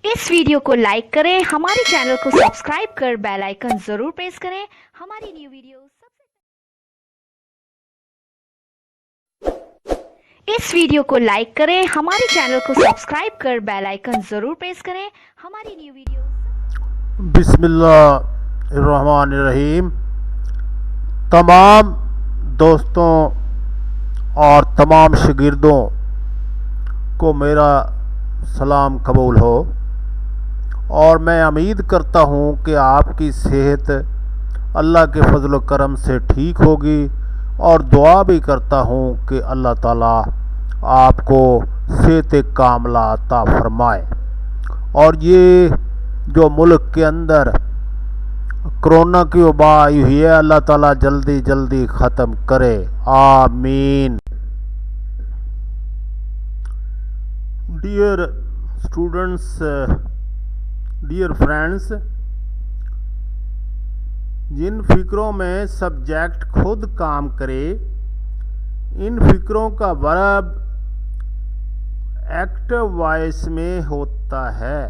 इस वीडियो को लाइक करें, हमारे चैनल को सब्सक्राइब कर बेल आइकन जरूर प्रेस करें हमारी न्यू वीडियो इस वीडियो को लाइक करें, हमारे चैनल को सब्सक्राइब कर बेल आइकन जरूर प्रेस करें हमारी न्यू वीडियो। बिस्मिल्लाहिर्रहमानिर्रहीम। तमाम दोस्तों और तमाम शागिर्दों को मेरा सलाम कबूल हो और मैं उम्मीद करता हूँ कि आपकी सेहत अल्लाह के फजल व करम से ठीक होगी और दुआ भी करता हूँ कि अल्लाह ताला आपको सेहत कामला अता फरमाए और ये जो मुल्क के अंदर कोरोना की वबा आई हुई है अल्लाह ताला जल्दी जल्दी ख़त्म करे, आमीन। डियर स्टूडेंट्स, डियर फ्रेंड्स, जिन फिक्रों में सब्जेक्ट खुद काम करे इन फिक्रों का वर्ब एक्टिव वॉइस में होता है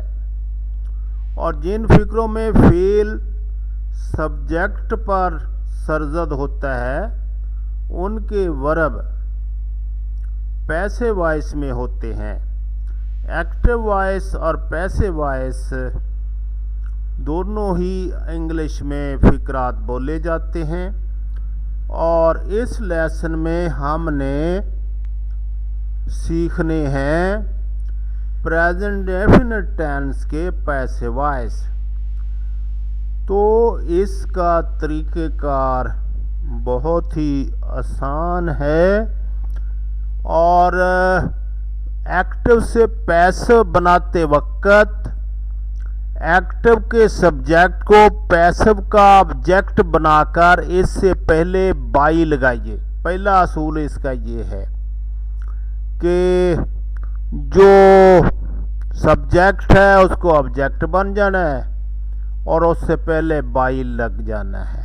और जिन फिक्रों में फेल सब्जेक्ट पर सरजद होता है उनके वर्ब पैसिव वॉइस में होते हैं। एक्टिव वॉइस और पैसिव वॉइस दोनों ही इंग्लिश में फिक्रात बोले जाते हैं और इस लेसन में हमने सीखने हैं प्रेजेंट डेफिनेट टेंस के पैसिव वॉइस। तो इसका तरीक़ेकार बहुत ही आसान है और एक्टिव से पैसिव बनाते वक्त एक्टिव के सब्जेक्ट को पैसिव का ऑब्जेक्ट बनाकर इससे पहले बाई लगाइए। पहला असूल इसका ये है कि जो सब्जेक्ट है उसको ऑब्जेक्ट बन जाना है और उससे पहले बाई लग जाना है।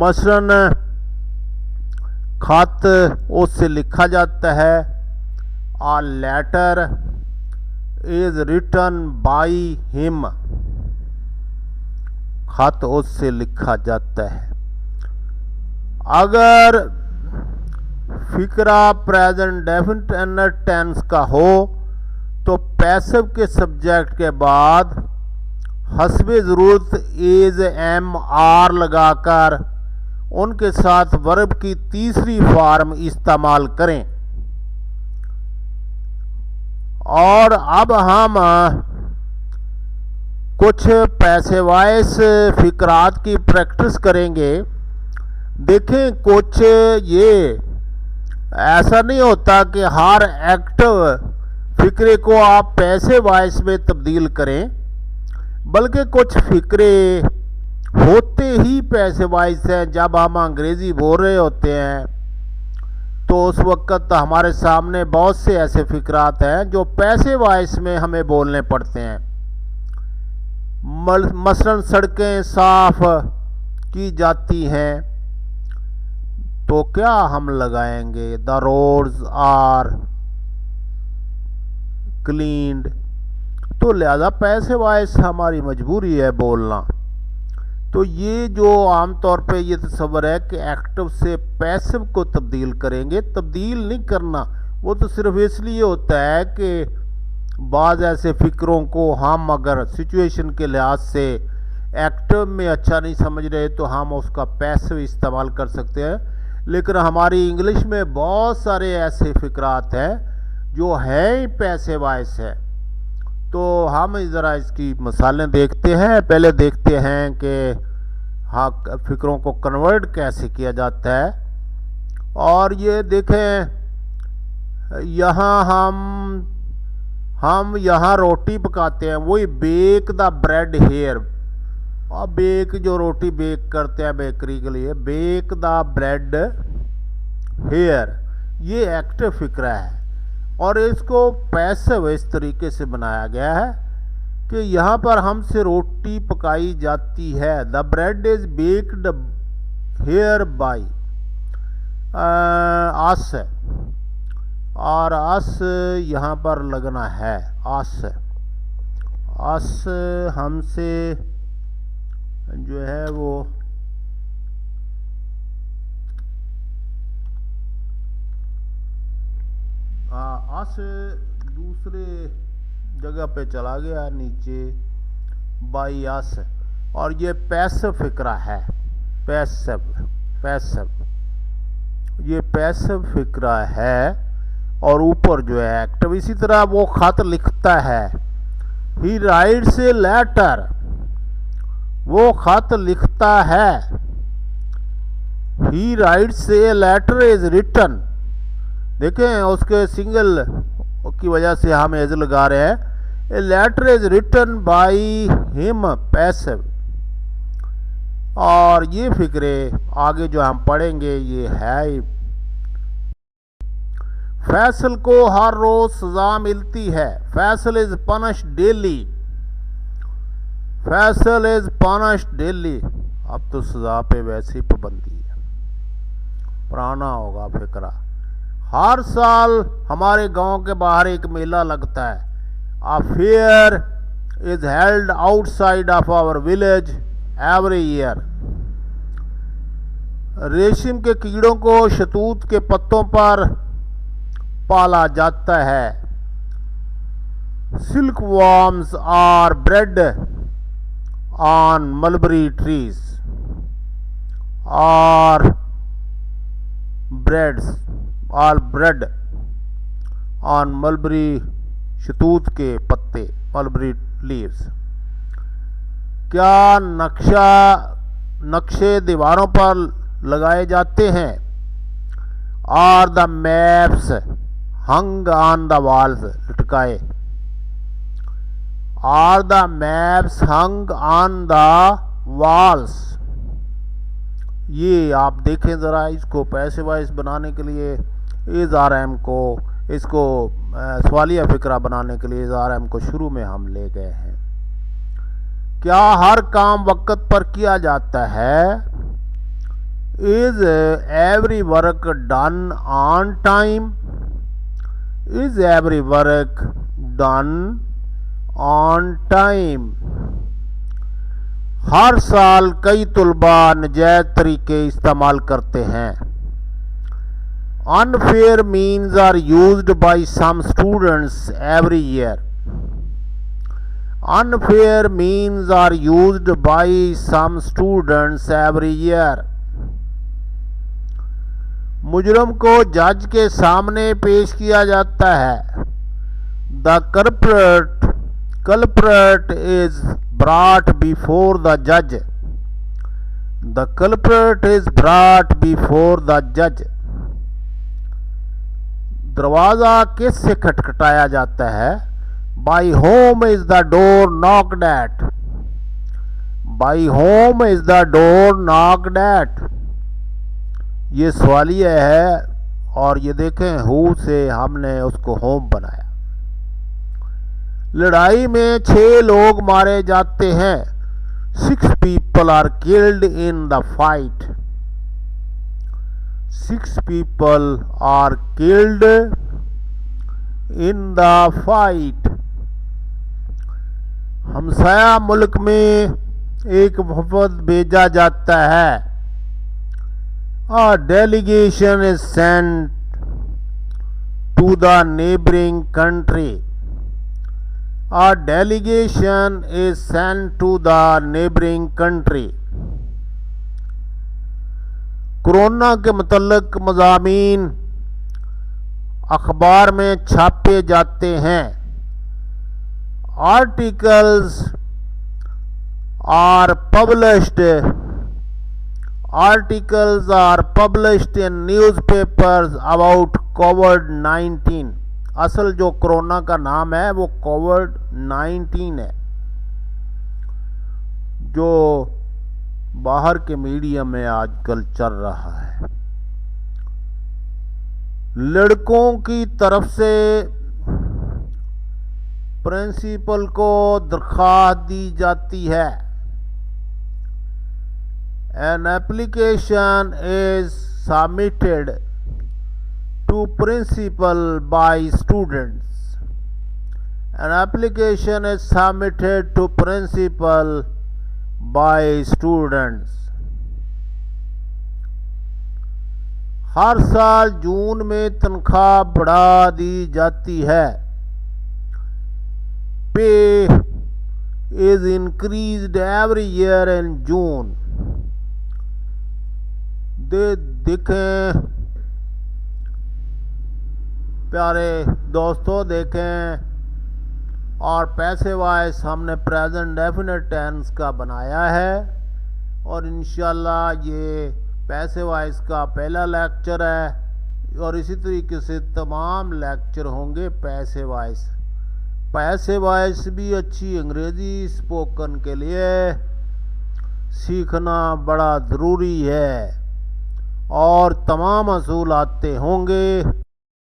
मसलन खत उससे लिखा जाता है a letter is written by him, खत उससे लिखा जाता है। अगर फिक्रा प्रेजेंट डेफिनेट टेंस का हो तो पैसिव के सब्जेक्ट के बाद हस्बे ज़रूरत इज एम आर लगाकर उनके साथ वर्ब की तीसरी फॉर्म इस्तेमाल करें। और अब हम कुछ पैसिव वॉइस फिक्रात की प्रैक्टिस करेंगे। देखें, कुछ ये ऐसा नहीं होता कि हर एक्टिव फिक्रे को आप पैसिव वॉइस में तब्दील करें, बल्कि कुछ फिक्रे होते ही पैसिव वॉइस हैं। जब हम अंग्रेज़ी बोल रहे होते हैं तो उस वक्त हमारे सामने बहुत से ऐसे फिक्रात हैं जो पैसिव वॉइस में हमें बोलने पड़ते हैं। मसलन सड़कें साफ की जाती हैं तो क्या हम लगाएंगे, द रोड्स आर क्लीन्ड। तो लिहाजा पैसिव वॉइस हमारी मजबूरी है बोलना। तो ये जो आमतौर पे ये तस्वर है कि एक्टिव से पैसिव को तब्दील करेंगे, तब्दील नहीं करना। वो तो सिर्फ इसलिए होता है कि बाज़ ऐसे फ़िक्रों को हम अगर सिचुएशन के लिहाज से एक्टिव में अच्छा नहीं समझ रहे तो हम उसका पैसिव इस्तेमाल कर सकते हैं। लेकिन हमारी इंग्लिश में बहुत सारे ऐसे फ़िक्रात हैं जो हैं ही पैसिव वॉइस है। तो हम ज़रा इसकी मिसालें देखते हैं। पहले देखते हैं कि हाँ फिक्रों को कन्वर्ट कैसे किया जाता है। और ये देखें, यहाँ हम यहाँ रोटी पकाते हैं, वही बेक द ब्रेड हेयर। और बेक जो रोटी बेक करते हैं बेकरी के लिए, बेक द ब्रेड हेयर, ये एक्टिव फिक्रा है और इसको पैसिव इस तरीके से बनाया गया है कि यहाँ पर हमसे रोटी पकाई जाती है। The bread is baked here by us, और अस यहाँ पर लगना है अस। अस हमसे जो है वो अस दूसरे जगह पे चला गया नीचे बाई अस, और ये पैसिव फिक्रा है। पैसिव पैसिव ये पैसिव फिक्रा है, और ऊपर जो है एक्टिव। इसी तरह वो खत लिखता है, ही राइट्स ए लेटर, वो खत लिखता है। He writes a letter is written, देखें उसके सिंगल की वजह से हम एज लगा रहे हैं। A letter is written by him passive. और ये फिक्रे आगे जो हम पढ़ेंगे ये है, फैसल को हर रोज सजा मिलती है। Faisal is punish daily, Faisal is punish daily. अब तो सजा पे वैसी पाबंदी है, पुराना होगा फिक्रा। हर साल हमारे गांव के बाहर एक मेला लगता है। A fair is held outside of our village every year. रेशम के कीड़ों को शतूत के पत्तों पर पाला जाता है। Silk worms are bred on mulberry trees, are bred on mulberry, Shatoot के पत्ते, मलबरी लीव्स। क्या नक्शे दीवारों पर लगाए जाते हैं? Are the maps hung on the walls, लटकाए। Are the maps hung on the walls. ये आप देखें ज़रा, इसको पैसे वाइज बनाने के लिए इस RM को, इसको सवालिया फिक्रा बनाने के लिए इस RM को शुरू में हम ले गए हैं। क्या हर काम वक्त पर किया जाता है? Is every work done on time? Is every work done on time? हर साल कई तुलबा नजायज तरीके इस्तेमाल करते हैं। Unfair means are used by some students every year. Unfair means are used by some students every year. मुजरम को जज के सामने पेश किया जाता है। The culprit is brought before the judge. The culprit is brought before the judge. दरवाज़ा किससे खटखटाया जाता है? By whom is the door knocked at? By whom is the door knocked at? ये सवालिया है, और ये देखें हु से हमने उसको होम बनाया। लड़ाई में 6 लोग मारे जाते हैं। 6 people are killed in the fight. 6 people are killed in the fight. हमसाया मुल्क में एक वफद भेजा जाता है। A delegation is sent to the neighboring country. A delegation is sent to the neighboring country. Corona के मुतल्लिक मज़ामीन अखबार में छापे जाते हैं। Articles are published in newspapers about COVID. असल जो कोरोना का नाम है वो कोविड-19 है, जो बाहर के मीडिया में आजकल चल रहा है। लड़कों की तरफ से प्रिंसिपल को दरख्वास्त दी जाती है। An application is submitted to principal by students. An application is submitted to principal by students. हर साल जून में तनख्वाह बढ़ा दी जाती है. Pay is increased every year in June. देखें प्यारे दोस्तों, देखें, और पैसे वाइज हमने प्रेजेंट डेफिनेट टेंस का बनाया है और इंशाल्लाह ये पैसे वाइज का पहला लेक्चर है और इसी तरीके से तमाम लेक्चर होंगे पैसे वाइज. पैसे वाइज भी अच्छी अंग्रेज़ी स्पोकन के लिए सीखना बड़ा ज़रूरी है और तमाम असूल आते होंगे